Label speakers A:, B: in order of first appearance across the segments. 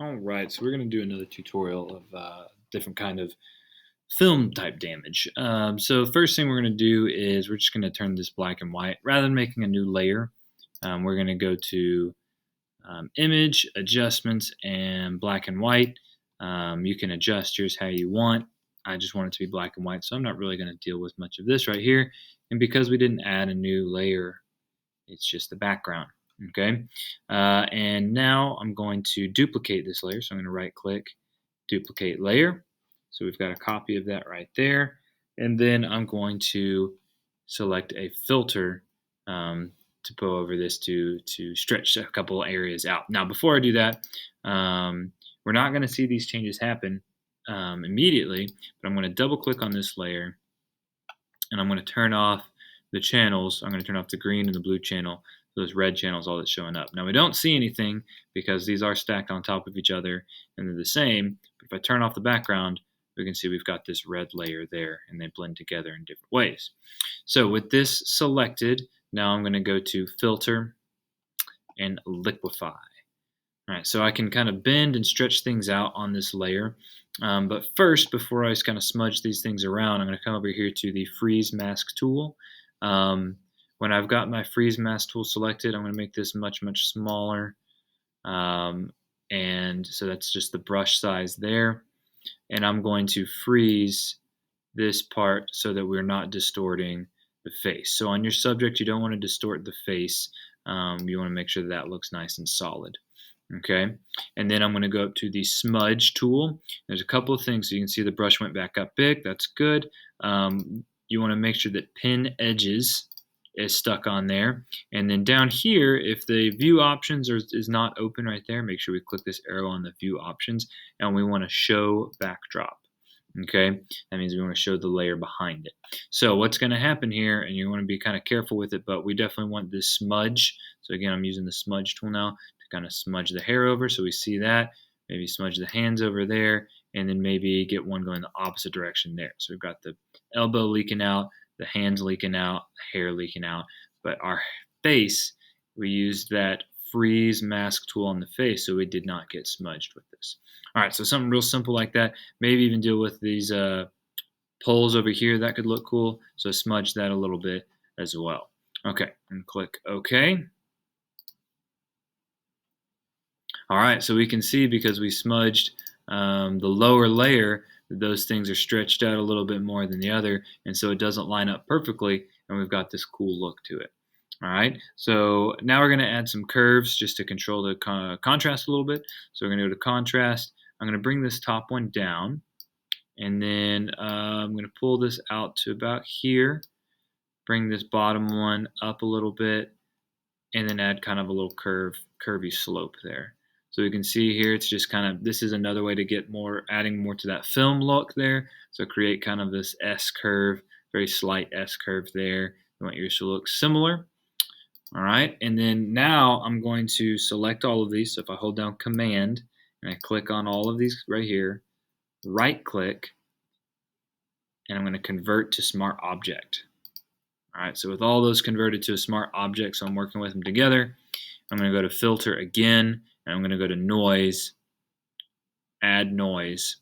A: All right, so we're going to do another tutorial of different kind of film type damage. So first thing we're going to do is we're just going to turn this black and white. Rather than making a new layer, we're going to go to Image, Adjustments, and Black and White. You can adjust yours how you want. I just want it to be black and white, so I'm not really going to deal with much of this right here. And because we didn't add a new layer, it's just the background. Okay, and now I'm going to duplicate this layer. So I'm going to right click, duplicate layer. So we've got a copy of that right there. And then I'm going to select a filter to put over this to stretch a couple areas out. Now, before I do that, we're not going to see these changes happen immediately, but I'm going to double click on this layer and I'm going to turn off the channels. I'm going to turn off the green and the blue channel. Those red channels, all that's showing up. Now we don't see anything because these are stacked on top of each other and they're the same. But if I turn off the background, we can see we've got this red layer there and they blend together in different ways. So with this selected, now I'm going to go to Filter and Liquify. All right, so I can kind of bend and stretch things out on this layer. But first, before I just kind of smudge these things around, I'm going to come over here to the Freeze Mask tool. When I've got my Freeze Mask tool selected, I'm going to make this much, much smaller. And so that's just the brush size there. And I'm going to freeze this part so that we're not distorting the face. So on your subject, you don't want to distort the face. You want to make sure that looks nice and solid. Okay, and then I'm going to go up to the Smudge tool. There's a couple of things. So you can see the brush went back up big. That's good. You want to make sure that Pin Edges is stuck on there. And then down here, if the view options is not open right there, make sure we click this arrow on the view options, and we want to show backdrop. Okay, that means we want to show the layer behind it. So what's going to happen here, and you want to be kind of careful with it, but we definitely want this smudge. So again, I'm using the Smudge tool now to kind of smudge the hair over so we see that. Maybe smudge the hands over there, and then maybe get one going the opposite direction there. So we've got the elbow leaking out, the hands leaking out, the hair leaking out. But our face, we used that Freeze Mask tool on the face, so it did not get smudged with this. All right, so something real simple like that. Maybe even deal with these poles over here. That could look cool. So smudge that a little bit as well. Okay, and click OK. All right, so we can see because we smudged the lower layer, those things are stretched out a little bit more than the other, and so it doesn't line up perfectly, and we've got this cool look to it. All right, so now we're going to add some curves just to control the contrast a little bit. So we're going to go to Contrast. I'm going to bring this top one down, and then I'm going to pull this out to about here, bring this bottom one up a little bit, and then add kind of a little curvy slope there. So you can see here, it's just kind of, this is another way to get more, adding more to that film look there. So create kind of this S curve, very slight S curve there. You want yours to look similar. All right, and then now I'm going to select all of these. So if I hold down Command and I click on all of these right here, right click, and I'm going to convert to Smart Object. All right, so with all those converted to a Smart Object, so I'm working with them together, I'm going to go to Filter again, and I'm going to go to Noise, Add Noise,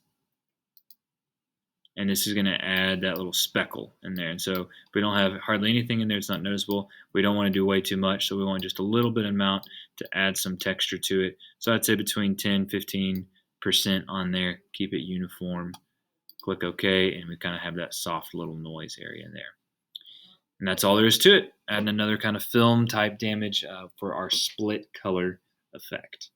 A: and this is going to add that little speckle in there. And so if we don't have hardly anything in there, it's not noticeable. We don't want to do way too much, so we want just a little bit amount to add some texture to it. So I'd say between 10-15% on there. Keep it uniform. Click OK, and we kind of have that soft little noise area in there. And that's all there is to it. Adding another kind of film type damage for our split color effect.